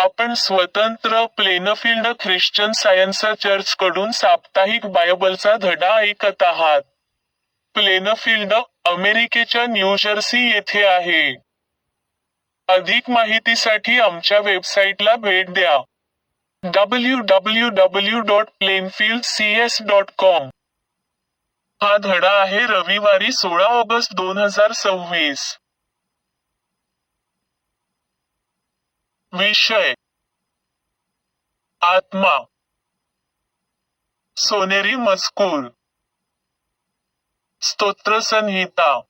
आपण स्वतंत्र Plainfield Christian science चर्चकडून साप्ताहिक बायबलचा धडा ऐकत आहात. प्लेनफील्ड, अमेरिकेच्या न्यूजर्सी येथे आहे. अधिक माहितीसाठी आमच्या वेबसाईटला भेट द्या. www.plainfieldcs.com. हा धडा आहे रविवारी 16 ऑगस्ट 2026. विषय: आत्मा. सोनेरी मजकूर. स्तोत्रसंहिता.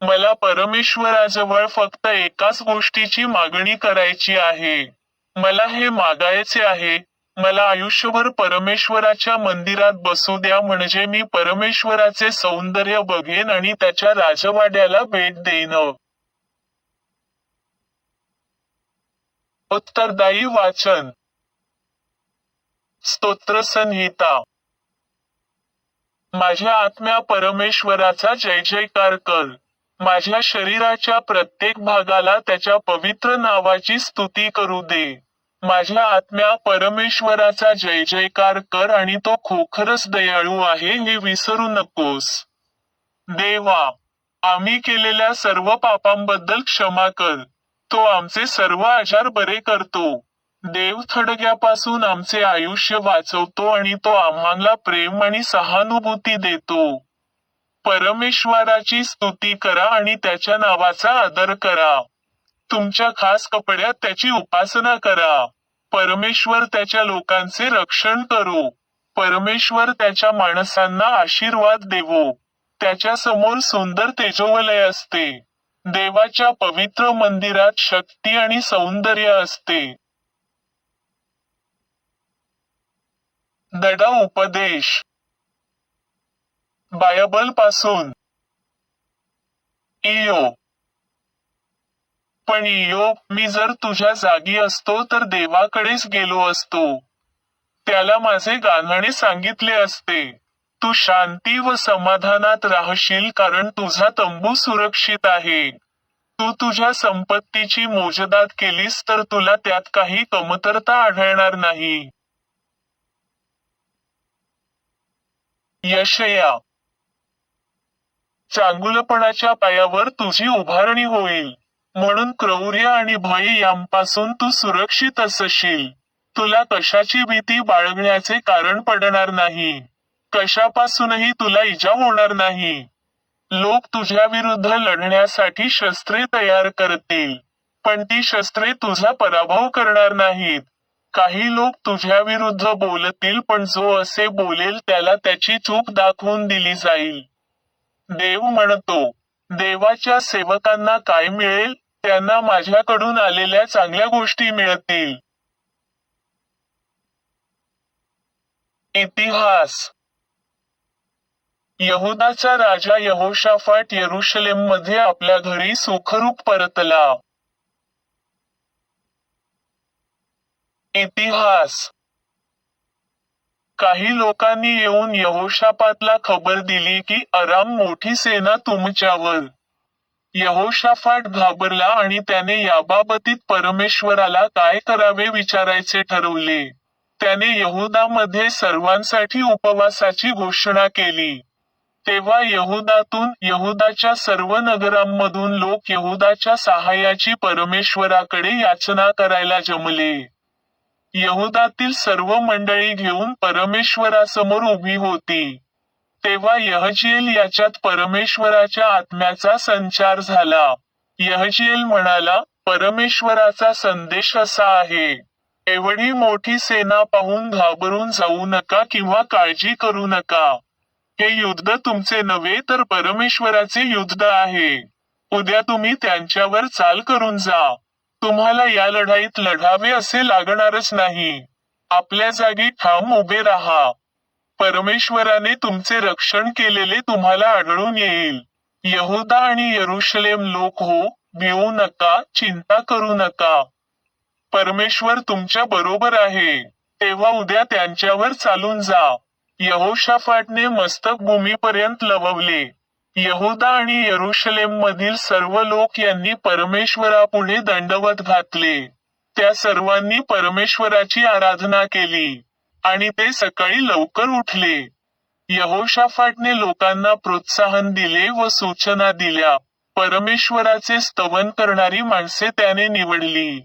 मला परमेश्वराजवळ फक्त एकाच गोष्टीची मागणी करायची आहे. मला हे मागायचे आहे, मला आयुष्यभर परमेश्वराच्या मंदिरात बसू द्या, म्हणजे मी परमेश्वराचे सौंदर्य बघेन आणि त्याच्या राजवाड्याला भेट देईन. उत्तरदायी वाचन. स्तोत्रसंहिता. माझ्या आत्म्या परमेश्वराचा जय जयकार कर. माझ्या शरीराच्या प्रत्येक भागाला त्याच्या पवित्र नावाची स्तुती करू दे. माझ्या आत्म्या परमेश्वराचा जय जयकार कर आणि तो खरोखरच दयाळू आहे हे विसरू नकोस. देवा, आम्ही केलेल्या सर्व पापांबद्दल क्षमा कर. तो आमचे सर्व आजार बरे करतो. देव थडग्यापासून आमचे आयुष्य वाचवतो आणि तो आम्हाला प्रेम आणि सहानुभूती देतो. परमेश्वराची स्तुती करा आणि त्याच्या नावाचा आदर करा. तुमच्या खास कपड्यात त्याची उपासना करा. परमेश्वर त्याच्या लोकांचे रक्षण करो. परमेश्वर त्याच्या माणसांना आशीर्वाद देवो. त्याच्या समोर सुंदर तेजोवलय असते. देवाच्या पवित्र मंदिरात शक्ती आणि सौंदर्य असते. धडा उपदेश. बायबलपासून. इयोब. पण इयोब, मी जर तुझ्या जागी असतो तर देवाकडेच गेलो असतो. त्याला माझे गाणं सांगितले असते. तू शांती व समाधानात राहशील कारण तुझा तंबू सुरक्षित आहे. तू तुझ्या संपत्तीची मोजदाद केलीस तर तुला त्यात काही कमतरता आढळणार नाही. यशया. चांगुलपणाच्या पायावर तुझी उभारणी होईल, म्हणून क्रौर्य आणि भय यांपासून तू सुरक्षित असशील. तुला कशाची भीती बाळगण्याचे कारण पडणार नाही. कशापासूनही तुला इजा होणार नाही. लोक तुझ्या विरुद्ध लढण्यासाठी शस्त्रे तयार करतील, पण ती शस्त्रे तुझा पराभव करणार नाहीत. काही लोक तुझ्या विरुद्ध बोलतील, पण जो असे बोलेल त्याला त्याची चूक दाखवून दिली जाईल. देव म्हणतो, देवाच्या सेवकांना काय मिळेल? त्यांना माझ्याकडून आलेल्या चांगल्या गोष्टी मिळतील. इतिहास. यहुदाचा राजा यहोशाफाट यरुशलेममध्ये आपल्या घरी सुखरूप परतला. इतिहास. काही लोकांनी येऊन यहोशाफाटला खबर दिली की अराम मोठी सेना तुमच्यावर. यहोशाफाट घाबरला आणि त्याने याबाबतीत परमेश्वराला काय करावे विचारायचे ठरवले. त्याने यहुदामध्ये सर्वांसाठी उपवासाची घोषणा केली. तेव्हा यहुदाच्या सर्व नगरांमधून लोक यहुदाच्या सहाय्याची परमेश्वराकडे याचना करायला जमले. यहुदातील सर्व मंडळी घेऊन परमेश्वरासमोर उभी होती. तेव्हा यहजीएल याच्यात परमेश्वराच्या आत्म्याचा संचार झाला. यहजीएल म्हणाला, परमेश्वराचा संदेश असा आहे, एवढी मोठी सेना पाहून घाबरून जाऊ नका किंवा काळजी करू नका. हे युद्ध तुमचे नव्हे तर परमेश्वराचे युद्ध आहे. उद्या तुम्ही त्यांच्यावर चाल करून जा. तुम्हाला या लढाईत लढावे असे लागणारच नाही. आपल्या जागी ठाम उभे राहा. परमेश्वराने तुमचे रक्षण केलेले तुम्हाला आढळून येईल. यहुदा आणि यरुशलेम लोक हो, भिवू नका, चिंता करू नका. परमेश्वर तुमच्या बरोबर आहे. तेव्हा उद्या त्यांच्यावर चालून जा. यहोशाफाटने मस्तक भूमीपर्यंत लववले. यहुदा आणि यरुशलेम मधील सर्व लोक यांनी परमेश्वरापुढे दंडवत घातले. त्या सर्वांनी परमेश्वराची आराधना केली आणि ते सकाळी लवकर उठले. यहोशाफाटने लोकांना प्रोत्साहन दिले व सूचना दिल्या. परमेश्वराचे स्तवन करणारी माणसे त्याने निवडली.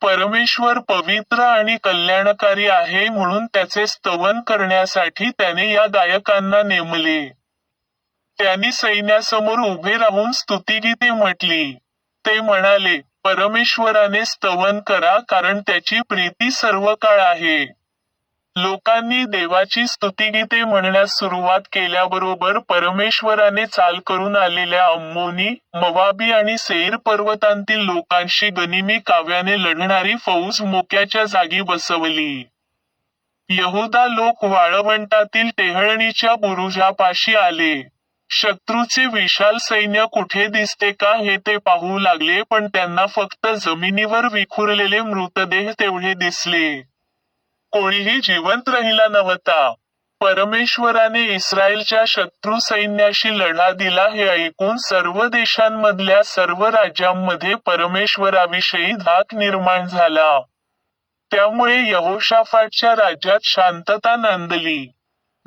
परमेश्वर पवित्र आणि कल्याणकारी आहे म्हणून त्याचे स्तवन करण्यासाठी त्याने या गायकांना नेमले. त्यांनी सैन्यासमोर उभे राहून स्तुतिगीते म्हटली. ते म्हणाले, परमेश्वराने स्तवन करा कारण त्याची प्रीती सर्वकाळ आहे. लोकांनी देवाची स्तुतिगीते म्हणण्यास सुरुवात केल्याबरोबर परमेश्वराने चाल करून आलेल्या अम्मोनी, मवाबी आणि सेईर पर्वतांतील लोकांशी गनिमी काव्याने लढणारी फौज मोक्याच्या जागी बसवली. यहुदा लोक वाळवंटातील टेहळणीच्या बुरुजापाशी आले. शत्रूचे विशाल सैन्य कुठे दिसते का हे ते पाहू लागले, पण त्यांना फक्त जमिनीवर विखुरलेले मृतदेह तेवढे दिसले. कोणीही जिवंत राहिला नव्हता. परमेश्वराने इस्रायलच्या शत्रू सैन्याशी लढा दिला हे ऐकून सर्व देशांमधल्या सर्व राज्यांमध्ये परमेश्वराविषयी धाक निर्माण झाला. त्यामुळे यहोशाफाटच्या राज्यात शांतता नांदली.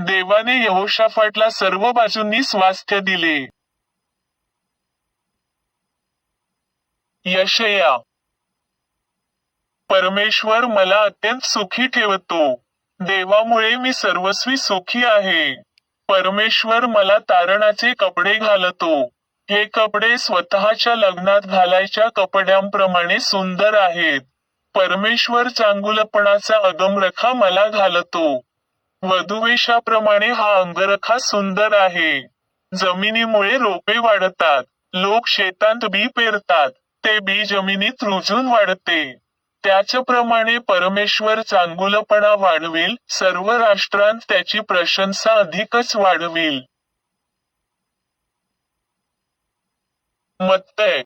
देवाने यहोशाफाटला सर्व बाजूंनी स्वास्थ्य दिले. यशया. परमेश्वर मला अत्यंत सुखी ठेवतो. देवामुळे मी सर्वस्वी सुखी आहे. परमेश्वर मला तारणाचे कपडे घालतो. हे कपडे स्वतःच्या लग्नात घालायच्या कपड्यांप्रमाणे सुंदर आहेत. परमेश्वर चांगुलपणाचा अगमरखा मला घालतो. वधुवेशाप्रमाणे हा अंगरखा सुंदर आहे. जमिनीमुळे रोपे वाढतात. लोक शेतात बी पेरतात. ते बी जमिनीत रुजून वाढते. त्याचप्रमाणे परमेश्वर चांगुलपणा वाढविल. सर्व राष्ट्रांत त्याची प्रशंसा अधिकच वाढविल. मत्तय.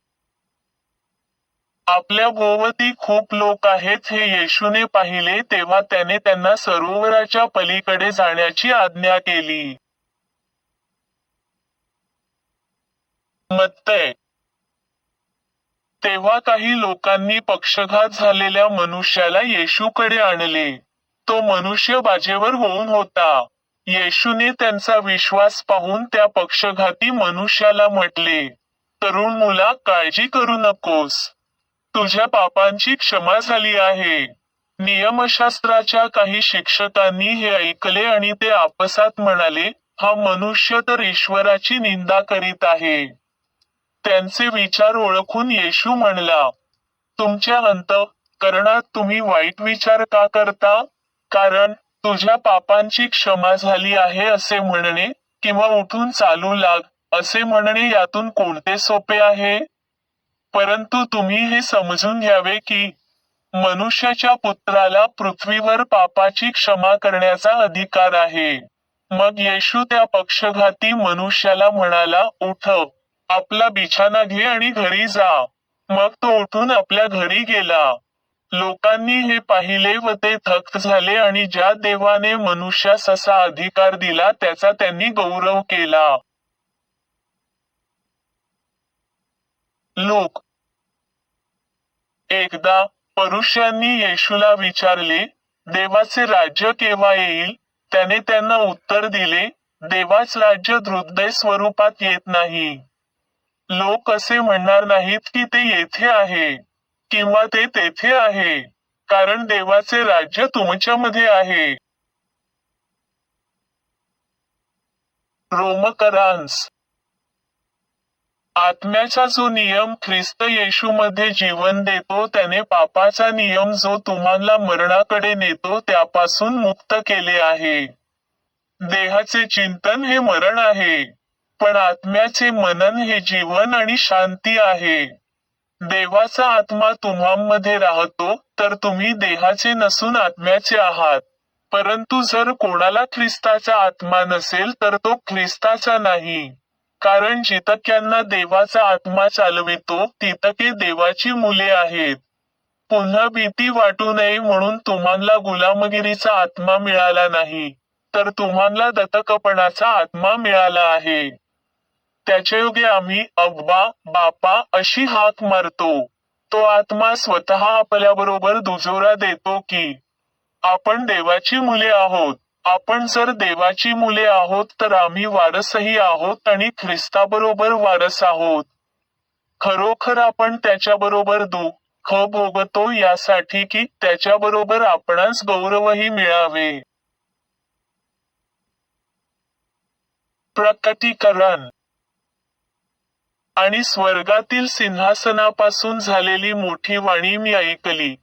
आपल्या भोवती खूप लोक आहेत हे येशूने पाहिले तेव्हा त्याने त्यांना सरोवराच्या पलीकडे जाण्याची आज्ञा केली. मत्तय. तेव्हा काही लोकांनी पक्षघात झालेल्या मनुष्याला येशूकडे आणले. तो मनुष्य बाजेवर होऊन होता. येशूने त्यांचा विश्वास पाहून त्या पक्षघाती मनुष्याला म्हटले, तरुण मुला, काळजी करू नकोस. तुझ्या पापांची क्षमा झाली आहे. नियमशास्त्राच्या काही शिक्षकांनी हे ऐकले आणि ते आपसात म्हणाले, हा मनुष्य तर ईश्वराची निंदा करीत आहे. त्यांचे विचार ओळखून येशू म्हणला, तुमच्या अंतःकरणात तुम्ही वाईट विचार का करता? कारण तुझ्या पापांची क्षमा झाली आहे असे म्हणणे किंवा उठून चालू लाग असे म्हणणे यातून कोणते सोपे आहे? परंतु तुम्ही हे समजून घ्यावे की मनुष्याच्या पुत्राला पृथ्वीवर पापाची क्षमा करण्याचा अधिकार आहे. मग येशू त्या पक्षघाती मनुष्याला म्हणाला, उठ, आपला बिछाना घे आणि घरी जा. मग तो उठून आपल्या घरी गेला. लोकांनी हे पाहिले व ते थक्क झाले आणि ज्या देवाने मनुष्यास असा अधिकार दिला त्याचा त्यांनी गौरव केला. लोक. एकदा परुषांनी येशूला विचारले, देवाचे राज्य केव्हा येईल? त्याने त्यांना उत्तर दिले, देवाच राज्य धृदय स्वरूपात येत नाही. लोक असे म्हणणार नाहीत की ते येथे आहे किंवा ते तेथे आहे, कारण देवाचे राज्य तुमच्यामध्ये आहे. रोमकरांस. आत्म्याचा जो नियम ख्रिस्त येशूमध्ये जीवन देतो त्याने पापाचा नियम जो तुम्हाला मरणाकडे नेतो त्यापासून मुक्त केले आहे. देहाचे चिंतन हे मरण आहे, पण आत्म्याचे मनन हे जीवन आणि शांती आहे. देवाचा आत्मा तुम्हामध्ये राहतो तर तुम्ही देहाचे नसून आत्म्याचे आहात. परंतु जर कोणाला ख्रिस्ताचा आत्मा नसेल तर तो ख्रिस्ताचा नाही. कारण जितक्यांना देवाचा आत्मा चालवितो तितके देवाची मुले आहेत. पुन्हा भीती वाटू नये म्हणून तुम्हाला गुलामगिरीचा आत्मा मिळाला नाही, तर तुम्हाला दत्तकपणाचा आत्मा मिळाला आहे. त्याच्यायोगे आम्ही अब्बा, बापा अशी हाक मारतो. तो आत्मा स्वतः आपल्याबरोबर दुजोरा देतो की आपण देवाची मुले आहोत. आपण जर देवाची मुले आहोत तर आम्ही वारसही आहोत आणि ख्रिस्ताबरोबर वारस आहोत. खरोखर आपण त्याच्याबरोबर दुःख भोगतो यासाठी की त्याच्याबरोबर आपणास गौरवही मिळावे. प्रकटीकरण. आणि स्वर्गातील सिंहासनापासून झालेली मोठी वाणी मी ऐकली.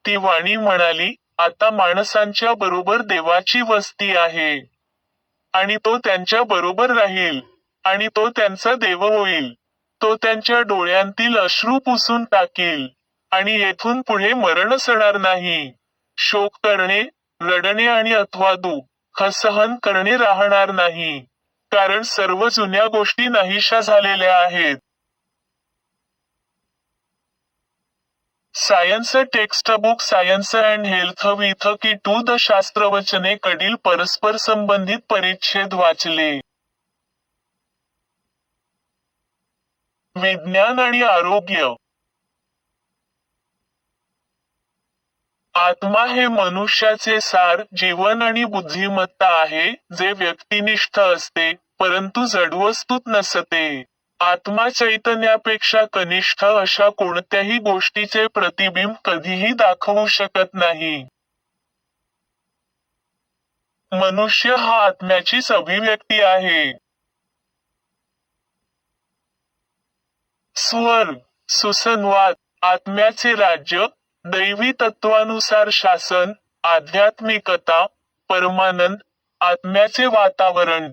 ती वाणी म्हणाली, आता माणसांच्या बरोबर देवाची वस्ती आहे. आणि तो त्यांच्या बरोबर राहील. आणि तो त्यांचा देव होईल. तो त्यांच्या डोळ्यांतील अश्रू पुसून टाकील. आणि येथून पुढे मरण असणार नाही. शोक करणे, रडणे आणि अथवा दुःख सहन करणे राहणार नाही. कारण सर्व जुन्या गोष्टी नाहीशा झालेल्या आहेत. Science textbook science and health with की टू द शास्त्रवचने कडील परस्पर संबंधित परिच्छेद वाचले. विज्ञान आणि आरोग्य. आत्मा हे मनुष्याचे सार, जीवन आणि बुद्धिमत्ता आहे, जे व्यक्तिनिष्ठ असते, परंतु जडवस्तूत नसते. आत्मा चैतन्यापेक्षा कनिष्ठ अशा कोणत्याही गोष्टीचे प्रतिबिंब कधीही दाखवू शकत नाही. मनुष्य हा आत्म्याचीच अभिव्यक्ती आहे. स्वर्ग, सुसंवाद, आत्म्याचे राज्य, दैवी तत्वानुसार शासन, आध्यात्मिकता, परमानंद, आत्म्याचे वातावरण.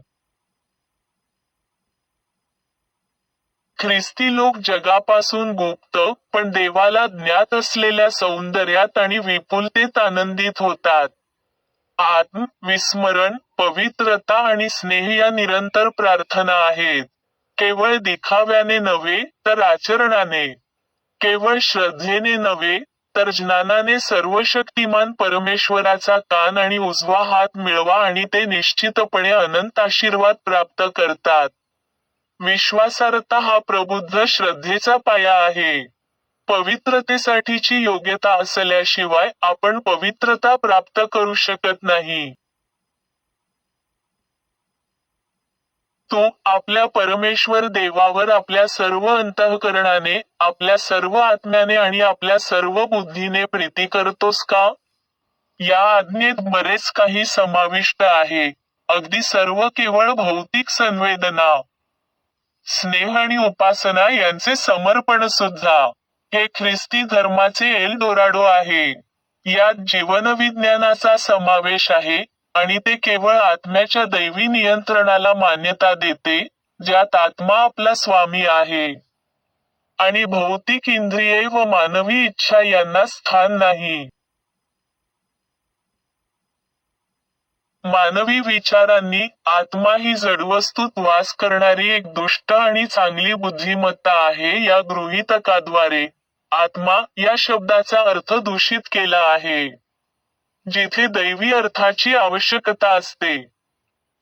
ख्रिस्ती लोक जगापासून गुप्त पण देवाला ज्ञात असलेल्या सौंदर्यात आणि विपुलतेत आनंदित होतात. आत्म, विस्मरण, पवित्रता आणि स्नेह या निरंतर प्रार्थना आहेत. केवळ दिखाव्याने नव्हे तर आचरणाने. केवळ श्रद्धेने नव्हे तर ज्ञानाने सर्वशक्तिमान परमेश्वराचा कान आणि उजवा हात मिळवा आणि ते निश्चितपणे अनंत आशीर्वाद प्राप्त करतात. विश्वासार्हता हा प्रबुद्ध श्रद्धेचा पाया आहे. पवित्रतेसाठीची योग्यता असल्याशिवाय आपण पवित्रता प्राप्त करू शकत नाही. तू आपल्या परमेश्वर देवावर आपल्या सर्व अंतःकरणाने, आपल्या सर्व आत्म्याने आणि आपल्या सर्व बुद्धीने प्रीती करतोस का? या आज्ञेत बरेच काही समाविष्ट आहे. अगदी सर्व केवळ भौतिक संवेदना, स्नेह आणि उपासना यांचे समर्पण सुद्धा. हे ख्रिस्ती धर्माचे एल्डोराडो आहे. यात जीवनविज्ञानाचा समावेश आहे, आणि ते केवळ आत्म्याच्या दैवी नियंत्रणाला मान्यता देते, ज्यात आत्मा आपला स्वामी आहे. आणि भौतिक इंद्रिये व मानवी इच्छा यांना स्थान नाही. मानवी विचारांनी, आत्मा ही जडवस्तूत वास करणारी एक दुष्ट आणि चांगली बुद्धिमत्ता आहे या गृहीतकाद्वारे, आत्मा या शब्दाचा अर्थ दूषित केला आहे. जिथे दैवी अर्थाची आवश्यकता असते,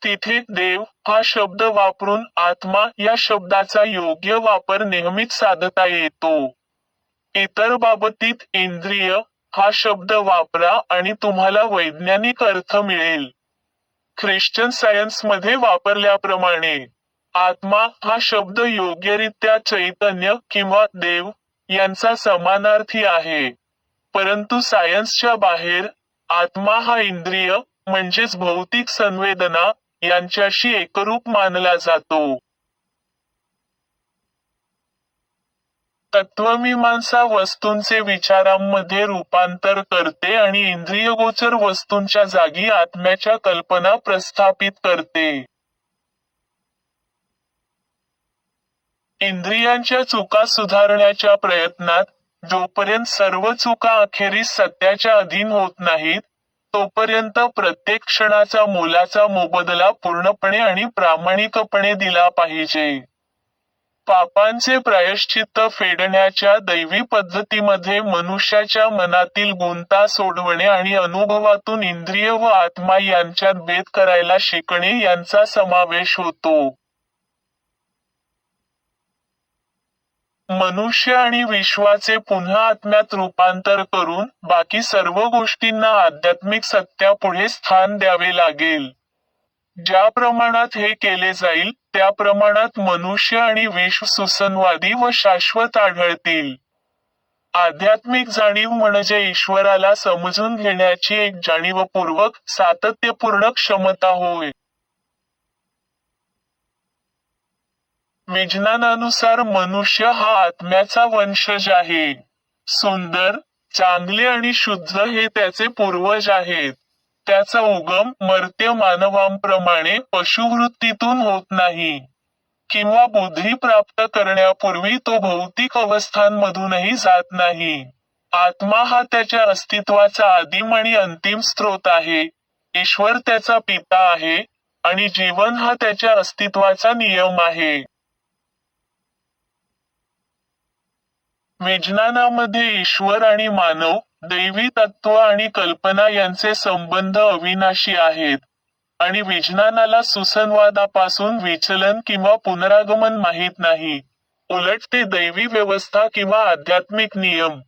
तिथे देव हा शब्द वापरून आत्मा या शब्दाचा योग्य वापर नेहमीच साधता येतो. इतर बाबतीत इंद्रिय हा शब्द वापरा आणि तुम्हाला वैज्ञानिक अर्थ मिळेल. ख्रिश्चन सायन्समध्ये वापरल्याप्रमाणे, आत्मा हा शब्द योग्यरित्या चैतन्य किंवा देव यांचा समानार्थी आहे. परंतु सायन्सच्या बाहेर, आत्मा हा इंद्रिय म्हणजेच भौतिक संवेदना यांच्याशी एकरूप मानला जातो. तत्वमीमांसा वस्तूंचे विचारांमध्ये रूपांतर करते आणि इंद्रियगोचर वस्तूंच्या जागी आत्म्याच्या कल्पना प्रस्थापित करते. इंद्रियांच्या चुका सुधारण्याच्या प्रयत्नात, जोपर्यंत सर्व चुका अखेरीस सत्याच्या अधीन होत नाहीत, तोपर्यंत प्रत्येक क्षणाचा मोलाचा मोबदला पूर्णपणे आणि प्रामाणिकपणे दिला पाहिजे. पापांचे प्रायश्चित्त फेडण्याच्या दैवी पद्धतीमध्ये मनुष्याच्या मनातील गुंता सोडवणे आणि अनुभवातून इंद्रिय व आत्मा यांच्यात भेद करायला शिकणे यांचा समावेश होतो. मनुष्य आणि विश्वाचे पुन्हा आत्म्यात रूपांतर करून बाकी सर्व गोष्टींना आध्यात्मिक सत्यापुढे स्थान द्यावे लागेल. ज्या प्रमाणात हे केले जाईल, त्या प्रमाणात मनुष्य आणि विश्व सुसंवादी व शाश्वत आढळतील. आध्यात्मिक जाणीव म्हणजे ईश्वराला समजून घेण्याची एक जाणीवपूर्वक, सातत्यपूर्ण क्षमता होय. विज्ञानानुसार मनुष्य हा आत्म्याचा वंशज आहे. सुंदर, चांगले आणि शुद्ध हे त्याचे पूर्वज आहेत. त्याचा उगम मर्त्य मानवांप्रमाणे पशुवृत्तीतून होत नाही. किंवा बुद्धी प्राप्त करण्यापूर्वी तो भौतिक अवस्थांमधूनही जात नाही. आत्मा हा त्याच्या अस्तित्वाचा आदिम आणि अंतिम स्रोत आहे. ईश्वर त्याचा पिता आहे, आणि जीवन हा त्याच्या अस्तित्वाचा नियम आहे. विज्ञानामध्ये ईश्वर आणि मानव, दैवी तत्व आणि कल्पना यांचे संबंध अविनाशी आहेत. आणि विज्ञानाला सुसंवादापासून विचलन किंवा पुनरागमन माहीत नाही. उलट ते दैवी व्यवस्था किंवा आध्यात्मिक नियम,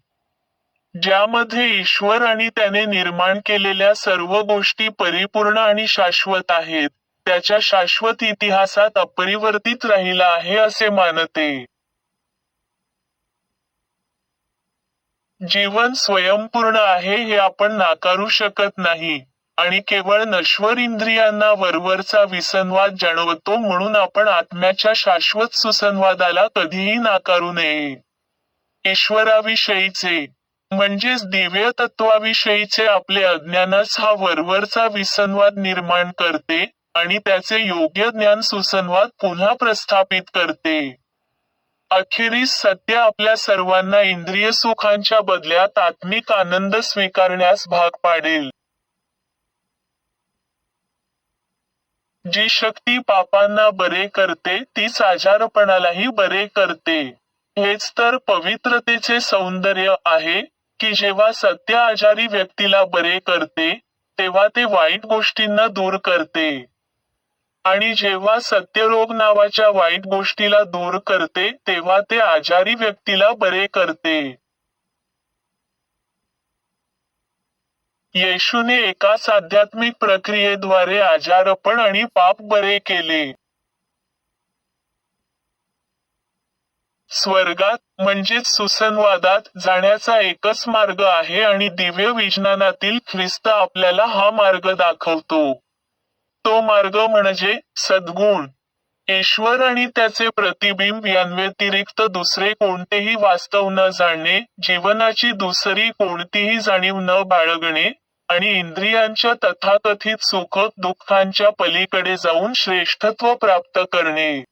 ज्यामध्ये ईश्वर आणि त्याने निर्माण केलेल्या सर्व गोष्टी परिपूर्ण आणि शाश्वत आहेत, त्याच्या शाश्वत इतिहासात अपरिवर्तित राहिला आहे असे मानते. जीवन स्वयंपूर्ण आहे हे आपण नाकारू शकत नाही. आणि केवळ नश्वर इंद्रियांना वरवरचा विसंवाद जाणवतो म्हणून आपण आत्म्याच्या शाश्वत सुसंवादाला कधीही नाकारू नये. ईश्वराविषयीचे, म्हणजेच दिव्य तत्वाविषयीचे आपले अज्ञानच हा वरवरचा विसंवाद निर्माण करते, आणि त्याचे योग्य ज्ञान सुसंवाद पुन्हा प्रस्थापित करते. अखेरीस सत्य आपल्या सर्वांना इंद्रिय सुखांच्या बदल्यात आत्मिक आनंद स्वीकारण्यास भाग पाडेल. जी शक्ती पापांना बरे करते तीच आजारपणालाही बरे करते. हेच तर पवित्रतेचे सौंदर्य आहे, की जेव्हा सत्य आजारी व्यक्तीला बरे करते, तेव्हा ते वाईट गोष्टींना दूर करते. आणि जेव्हा सत्यरोग नावाच्या वाईट गोष्टीला दूर करते, तेव्हा ते आजारी व्यक्तीला बरे करते. येशूने एकाच आध्यात्मिक प्रक्रियेद्वारे आजारपण आणि पाप बरे केले. स्वर्गात, म्हणजेच सुसंवादात जाण्याचा एकच मार्ग आहे आणि दिव्य विज्ञानातील ख्रिस्त आपल्याला हा मार्ग दाखवतो. तो मार्ग म्हणजे सद्गुण. ईश्वर आणि त्याचे प्रतिबिंब यांव्यतिरिक्त दुसरे कोणतेही वास्तव न जाणणे, जीवनाची दुसरी कोणतीही जाणीव न बाळगणे, आणि इंद्रियांच्या तथाकथित सुख दुःखांच्या पलीकडे जाऊन श्रेष्ठत्व प्राप्त करणे.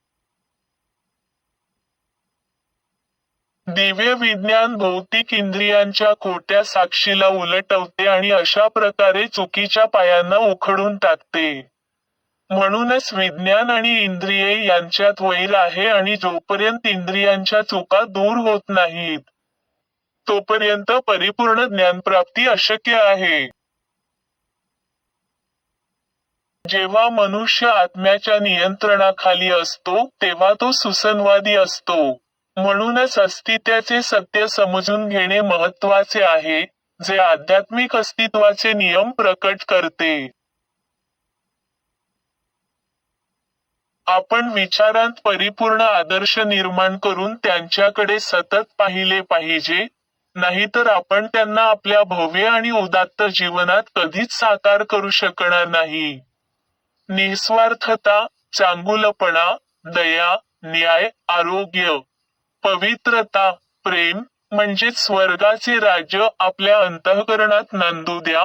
दिव्य विज्ञान भौतिक इंद्रियांच्या खोट्या साक्षीला उलटवते आणि अशा प्रकारे चुकीच्या पायांना उखडून टाकते. म्हणूनच विज्ञान आणि इंद्रिये यांच्यात वैर आहे आणि जोपर्यंत इंद्रियांच्या चुका दूर होत नाहीत, तोपर्यंत परिपूर्ण ज्ञानप्राप्ती अशक्य आहे. जेव्हा मनुष्य आत्म्याच्या नियंत्रणाखाली असतो, तेव्हा तो सुसंवादी असतो. म्हणूनच अस्तित्वाचे सत्य समजून घेणे महत्त्वाचे आहे, जे आध्यात्मिक अस्तित्वाचे नियम प्रकट करते. आपण विचारांत परिपूर्ण आदर्श निर्माण करून त्यांच्याकडे सतत पाहिले पाहिजे, नाहीतर आपण त्यांना आपल्या भव्य आणि उदात्त जीवनात कधीच साकार करू शकणार नाही. निस्वार्थता, चांगुलपणा, दया, न्याय, आरोग्य, पवित्रता, प्रेम, म्हणजेच स्वर्गाचे राज्य आपल्या अंतःकरणात नांदू द्या,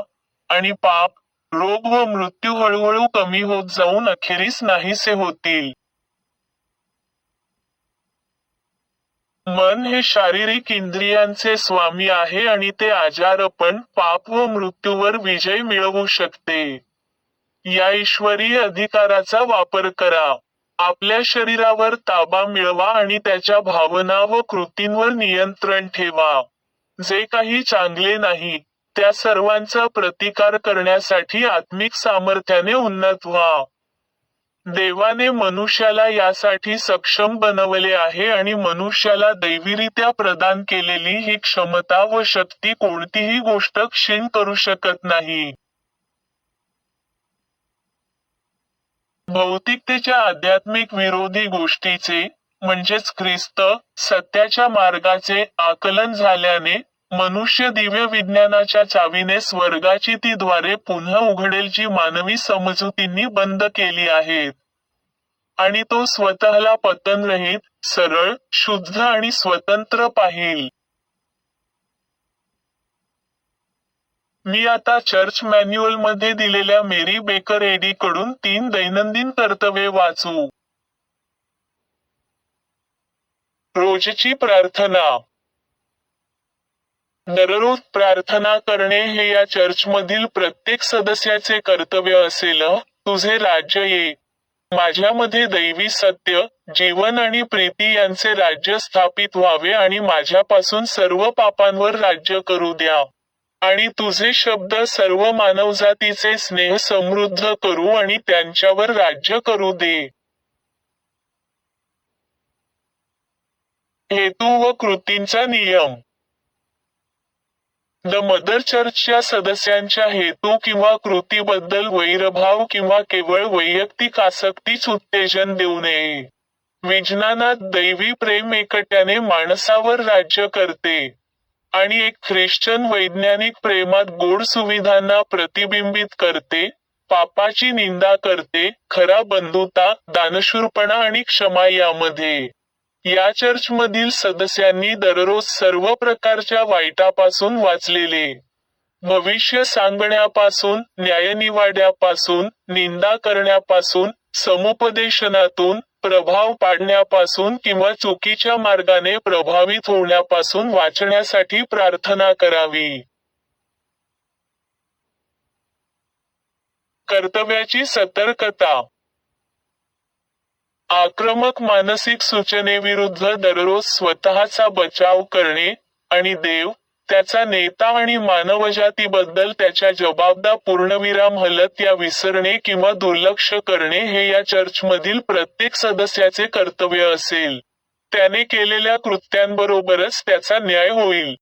आणि पाप, रोग व मृत्यू हळूहळू कमी होत जाऊन अखेरीस नाहीसे होतील. मन हे शारीरिक इंद्रियांचे स्वामी आहे आणि ते आजारपण, पाप व मृत्यूवर विजय मिळवू शकते. या ईश्वरी अधिकाराचा वापर करा. आपल्या शरीरावर ताबा मिळवा आणि त्याच्या भावना व कृतींवर नियंत्रण ठेवा. जे काही चांगले नाही, त्या सर्वांचा प्रतिकार करण्यासाठी आत्मिक सामर्थ्याने उन्नत व्हा. देवाने मनुष्याला यासाठी सक्षम बनवले आहे आणि मनुष्याला दैवीरित्या प्रदान केलेली ही क्षमता व शक्ती कोणतीही गोष्ट क्षीण करू शकत नाही. भौतिकतेच्या आध्यात्मिक विरोधी गोष्टीचे, म्हणजेच ख्रिस्त, सत्याच्या मार्गाचे आकलन झाल्याने, मनुष्य दिव्य विज्ञानाच्या चावीने स्वर्गाची ती द्वारे पुन्हा उघडेल जी मानवी समजुतींनी बंद केली आहेत. आणि तो स्वतःला पतनरहित, सरळ, शुद्ध आणि स्वतंत्र पाहिल. मी आता चर्च मॅन्युअल मध्ये दिलेल्या मेरी बेकर एडी कडून 3 दैनंदिन कर्तव्ये वाचू. रोजची प्रार्थना. दररोज प्रार्थना करणे हे या चर्चमधील प्रत्येक सदस्याचे कर्तव्य असेल. तुझे राज्य ये. माझ्यामध्ये दैवी सत्य, जीवन आणि प्रीती यांचे राज्य स्थापित व्हावे आणि माझ्यापासून सर्व पापांवर राज्य करू द्या. आणि तुझे शब्द सर्व मानवजातीचे स्नेह समृद्ध करू आणि त्यांच्यावर राज्य करू दे. हेतू व कृतींचा नियम. द मदर चर्चच्या सदस्यांच्या हेतू किंवा कृतीबद्दल वैरभाव किंवा केवळ वैयक्तिक आसक्तीच उत्तेजन देऊ नये. विज्ञानात दैवी प्रेम एकट्याने माणसावर राज्य करते. आणि एक ख्रिश्चन वैज्ञानिक प्रेमात गोड सुविधांना प्रतिबिंबित करते, पापाची निंदा करते, खरा बंधुता, दानशूरपणा आणि क्षमा यामध्ये. या चर्चमधील सदस्यांनी दररोज सर्व प्रकारच्या वाईटापासून वाचलेले. भविष्य सांगण्यापासून, न्यायनिवाड्यापासून, निंदा करण्यापासून, समुपदेशनातून, प्रभाव पाडण्यापासून किंवा चुकीच्या मार्गाने प्रभावित होण्यापासून वाचण्यासाठी प्रार्थना करावी. कर्तव्याची सतर्कता. आक्रमक मानसिक सूचनेविरुद्ध दररोज स्वतःचा बचाव करणे, आणि देव, त्याचा नेता आणि मानवजातीबद्दल त्याच्या जबाबदार पूर्णविराम हलत या विसरणे किंवा दुर्लक्ष करणे हे या चर्चमधील प्रत्येक सदस्याचे कर्तव्य असेल. त्याने केलेल्या कृत्यांबरोबरच त्याचा न्याय होईल.